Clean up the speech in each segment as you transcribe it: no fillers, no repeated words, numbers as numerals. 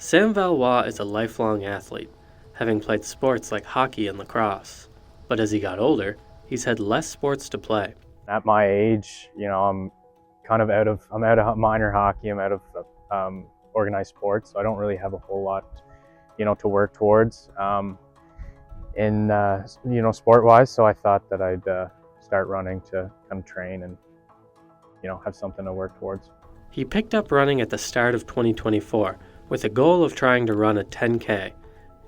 Sam Valois is a lifelong athlete, having played sports like hockey and lacrosse. But as he got older, he's had less sports to play. At my age, I'm I'm out of minor hockey. I'm out of organized sports, so I don't really have a whole lot, to work towards sport-wise. So I thought that I'd start running to kind of train and, have something to work towards. He picked up running at the start of 2024 with a goal of trying to run a 10K.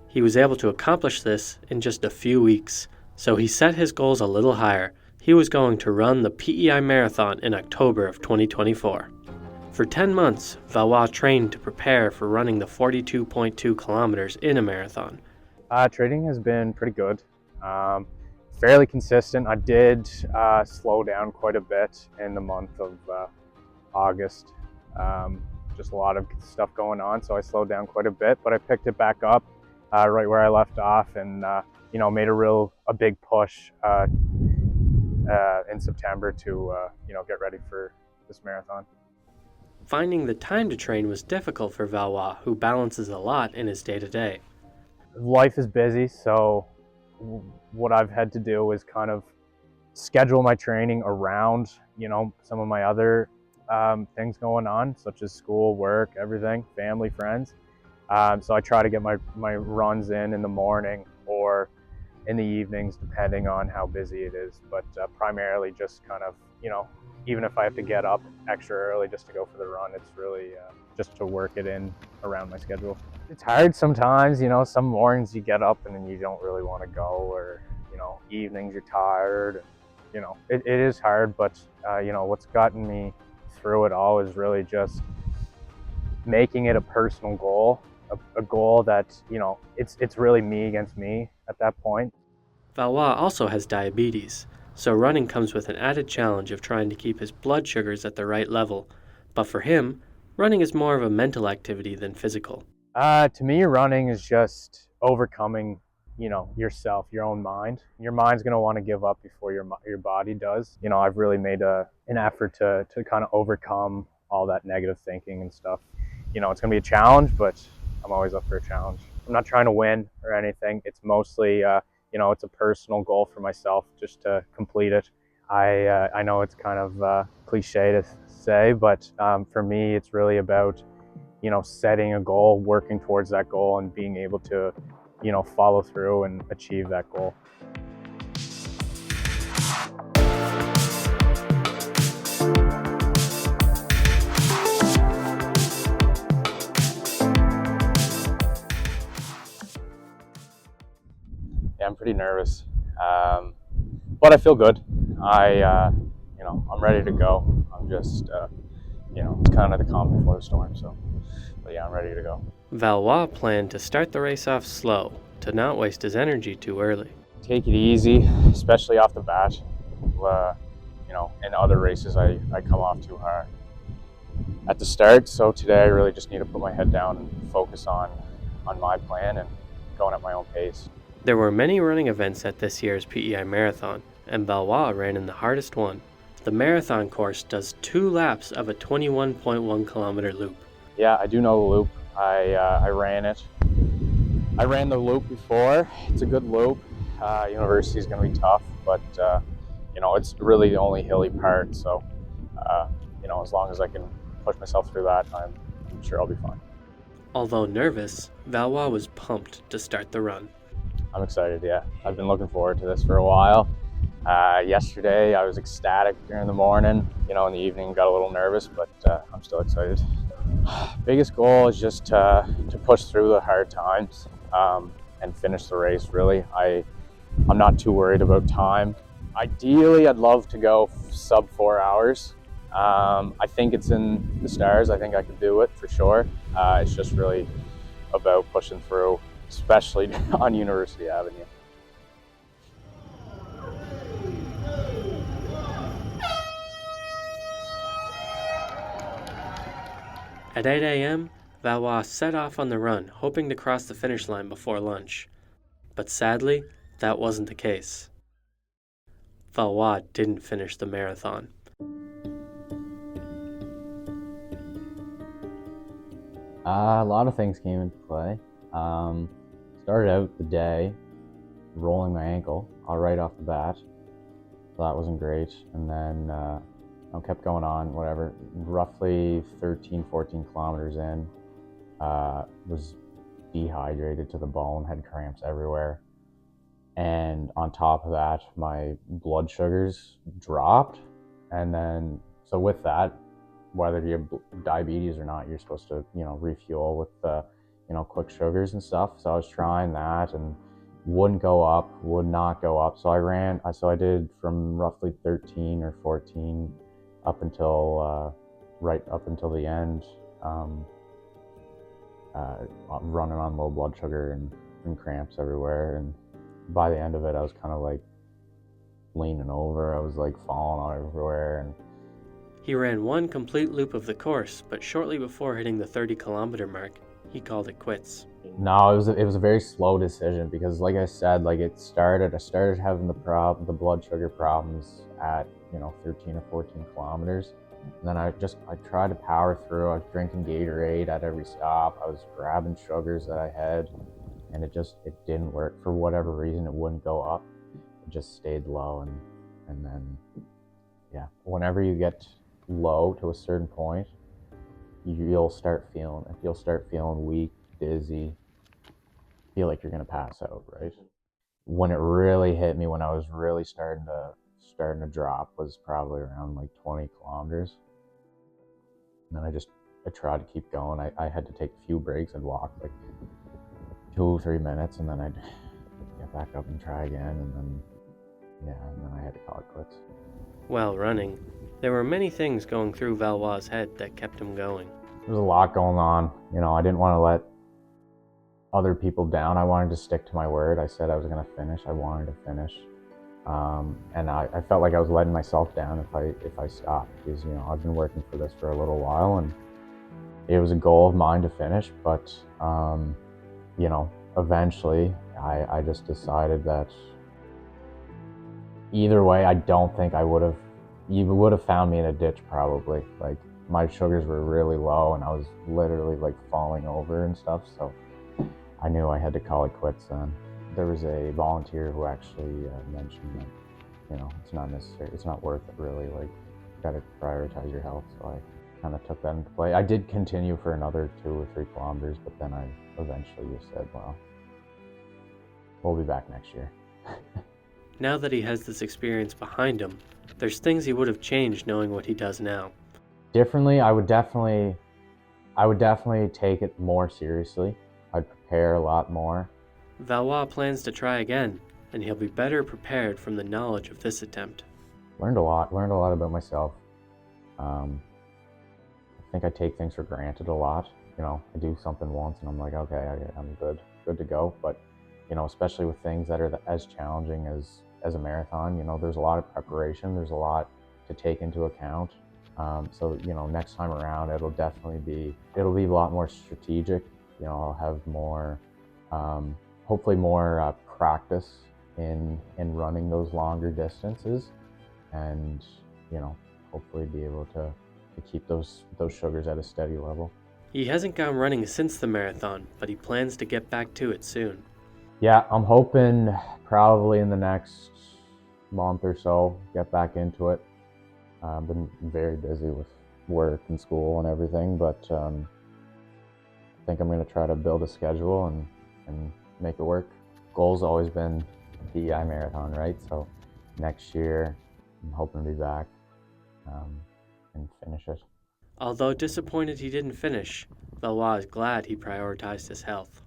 He was able to accomplish this in just a few weeks, so he set his goals a little higher. He was going to run the PEI Marathon in October of 2024. For 10 months, Valois trained to prepare for running the 42.2 kilometers in a marathon. Training has been pretty good, fairly consistent. I did slow down quite a bit in the month of August. Just a lot of stuff going on, so I slowed down quite a bit, but I picked it back up right where I left off, and made a big push in September to get ready for this marathon. Finding the time to train was difficult for Valois, who balances a lot in his day-to-day. Life is busy, so what I've had to do is kind of schedule my training around some of my other things going on, such as school, work, everything, family, friends. So I try to get my runs in the morning or in the evenings, depending on how busy it is. But primarily just kind of, even if I have to get up extra early just to go for the run, it's really just to work it in around my schedule. It's hard sometimes, some mornings you get up and then you don't really want to go, or, evenings you're tired. It is hard, but, what's gotten me through it all is really just making it a personal goal, a goal that, it's really me against me at that point. Valois also has diabetes, so running comes with an added challenge of trying to keep his blood sugars at the right level. But for him, running is more of a mental activity than physical. To me, running is just overcoming, yourself, your own mind. Your mind's going to want to give up before your body does. I've really made an effort to kind of overcome all that negative thinking and stuff. It's going to be a challenge, but I'm always up for a challenge. I'm not trying to win or anything. It's mostly, it's a personal goal for myself just to complete it. I know it's kind of cliche to say, but for me, it's really about, setting a goal, working towards that goal, and being able to, follow through and achieve that goal. Yeah, I'm pretty nervous, but I feel good. I'm ready to go. I'm just, it's kind of the calm before the storm. So, but yeah, I'm ready to go. Valois planned to start the race off slow, to not waste his energy too early. Take it easy, especially off the bat. In other races, I come off too hard at the start. So today, I really just need to put my head down and focus on my plan and going at my own pace. There were many running events at this year's PEI Marathon, and Valois ran in the hardest one. The marathon course does 2 laps of a 21.1 kilometer loop. Yeah, I do know the loop. I ran it. I ran the loop before. It's a good loop. University is going to be tough, but it's really the only hilly part. So, as long as I can push myself through that, I'm sure I'll be fine. Although nervous, Valois was pumped to start the run. I'm excited, yeah. I've been looking forward to this for a while. Yesterday, I was ecstatic during the morning. In the evening, got a little nervous, but I'm still excited. Biggest goal is just to push through the hard times and finish the race, really. I'm not too worried about time. Ideally, I'd love to go sub 4 hours. I think it's in the stars. I think I could do it for sure. It's just really about pushing through, especially on University Avenue. At 8 a.m., Valois set off on the run, hoping to cross the finish line before lunch. But sadly, that wasn't the case. Valois didn't finish the marathon. A lot of things came into play. Um, Started out the day rolling my ankle right off the bat. So that wasn't great. And then I kept going on, whatever. Roughly 13, 14 kilometers in, was dehydrated to the bone, had cramps everywhere. And on top of that, my blood sugars dropped. And then, so with that, whether you have diabetes or not, you're supposed to, refuel with the, quick sugars and stuff. So I was trying that and wouldn't go up, would not go up. So I did from roughly 13 or 14 up until, right up until the end, running on low blood sugar and cramps everywhere. And by the end of it, I was kind of like leaning over. I was like falling out everywhere. And He ran one complete loop of the course, but shortly before hitting the 30-kilometer mark, he called it quits. no, it was a very slow decision because, like I said, I started having the blood sugar problems at 13 or 14 kilometers, and then I tried to power through. I was drinking Gatorade at every stop. I was grabbing sugars that I had, and it didn't work for whatever reason. It wouldn't go up. It just stayed low, and then yeah, whenever you get low to a certain point, you'll start feeling weak, dizzy, feel like you're gonna pass out, right? When it really hit me, when I was really starting to drop, was probably around like 20 kilometers. And then I tried to keep going. I had to take a few breaks. I'd walk like 2 or 3 minutes, and then I'd get back up and try again, and then I had to call it quits. While running, there were many things going through Valois' head that kept him going. There was a lot going on. I didn't want to let other people down. I wanted to stick to my word. I said I was going to finish. I wanted to finish. And I felt like I was letting myself down if I stopped, because I've been working for this for a little while, and it was a goal of mine to finish. But eventually I just decided that either way, I don't think you would have found me in a ditch probably. Like, my sugars were really low and I was literally like falling over and stuff. So I knew I had to call it quits then. There was a volunteer who actually mentioned that, it's not necessary, it's not worth it really. Like, you gotta prioritize your health. So I kind of took that into play. I did continue for another 2 or 3 kilometers, but then I eventually just said, well, we'll be back next year. Now that he has this experience behind him, there's things he would have changed knowing what he does now. Differently, I would definitely take it more seriously. I'd prepare a lot more. Valois plans to try again, and he'll be better prepared from the knowledge of this attempt. Learned a lot about myself. I think I take things for granted a lot. I do something once and I'm like, okay, I'm good to go. But especially with things that are as challenging as a marathon, there's a lot of preparation. There's a lot to take into account. So next time around, it'll be a lot more strategic. I'll have more, hopefully more practice in running those longer distances, and hopefully be able to keep those sugars at a steady level. He hasn't gone running since the marathon, but he plans to get back to it soon. Yeah, I'm hoping probably in the next month or so, get back into it. I've been very busy with work and school and everything, but I think I'm going to try to build a schedule and make it work. Goal's always been the PEI marathon, right? So next year, I'm hoping to be back and finish it. Although disappointed he didn't finish, Valois is glad he prioritized his health.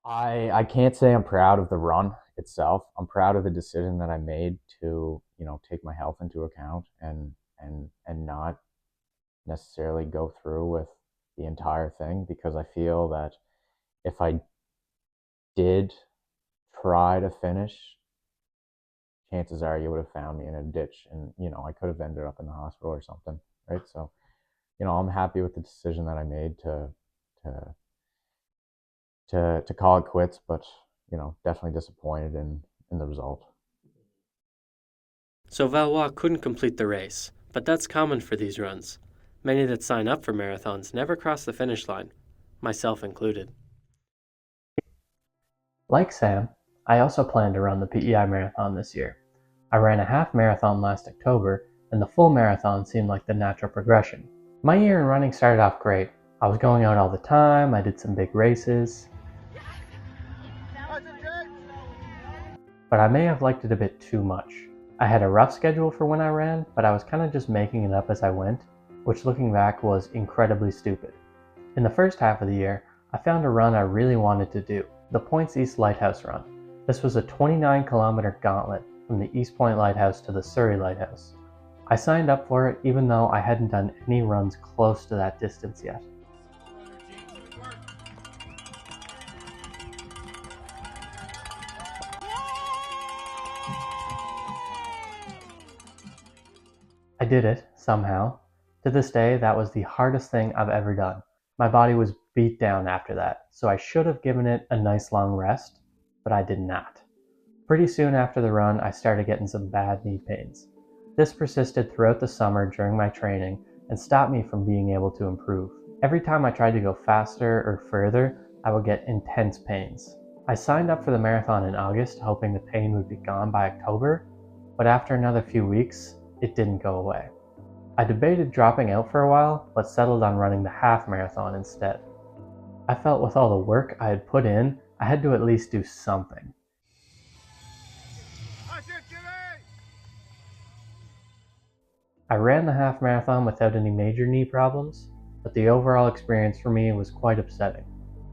I can't say I'm proud of the run itself. I'm proud of the decision that I made to take my health into account and not necessarily go through with the entire thing, because I feel that if I did try to finish, chances are you would have found me in a ditch, and I could have ended up in the hospital or something, right? So I'm happy with the decision that I made to call it quits, but definitely disappointed in the result. So Valois couldn't complete the race, but that's common for these runs. Many that sign up for marathons never cross the finish line. myself included. Like Sam, I also plan to run the PEI Marathon this year. I ran a half marathon last October, and the full marathon seemed like the natural progression. My year in running started off great. I was going out all the time, I did some big races, but I may have liked it a bit too much. I had a rough schedule for when I ran, but I was kind of just making it up as I went, which looking back was incredibly stupid. In the first half of the year, I found a run I really wanted to do, the Points East Lighthouse Run. This was a 29-kilometer gauntlet from the East Point Lighthouse to the Surrey Lighthouse. I signed up for it even though I hadn't done any runs close to that distance yet. I did it, somehow. To this day, that was the hardest thing I've ever done. My body was beat down after that, so I should have given it a nice long rest, but I did not. Pretty soon after the run, I started getting some bad knee pains. This persisted throughout the summer during my training and stopped me from being able to improve. Every time I tried to go faster or further, I would get intense pains. I signed up for the marathon in August, hoping the pain would be gone by October, but after another few weeks, it didn't go away. I debated dropping out for a while, but settled on running the half marathon instead. I felt with all the work I had put in, I had to at least do something. I ran the half marathon without any major knee problems, but the overall experience for me was quite upsetting.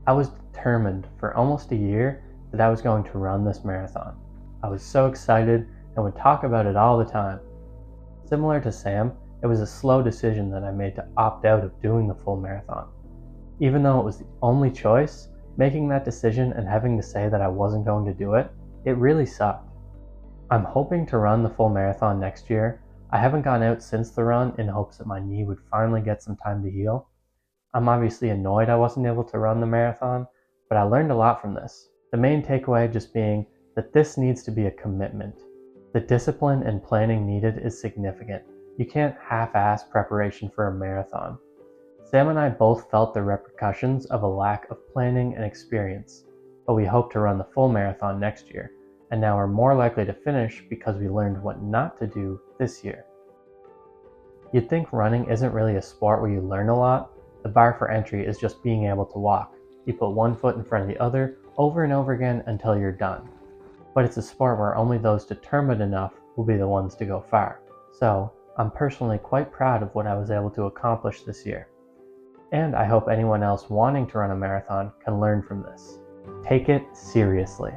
I was determined for almost a year that I was going to run this marathon. I was so excited and would talk about it all the time. Similar to Sam, it was a slow decision that I made to opt out of doing the full marathon. Even though it was the only choice, making that decision and having to say that I wasn't going to do it, it really sucked. I'm hoping to run the full marathon next year. I haven't gone out since the run in hopes that my knee would finally get some time to heal. I'm obviously annoyed I wasn't able to run the marathon, but I learned a lot from this. The main takeaway just being that this needs to be a commitment. The discipline and planning needed is significant. You can't half-ass preparation for a marathon. Sam and I both felt the repercussions of a lack of planning and experience, but we hope to run the full marathon next year, and now are more likely to finish because we learned what not to do this year. You'd think running isn't really a sport where you learn a lot. The bar for entry is just being able to walk. You put one foot in front of the other over and over again until you're done. But it's a sport where only those determined enough will be the ones to go far. So, I'm personally quite proud of what I was able to accomplish this year. And I hope anyone else wanting to run a marathon can learn from this. Take it seriously.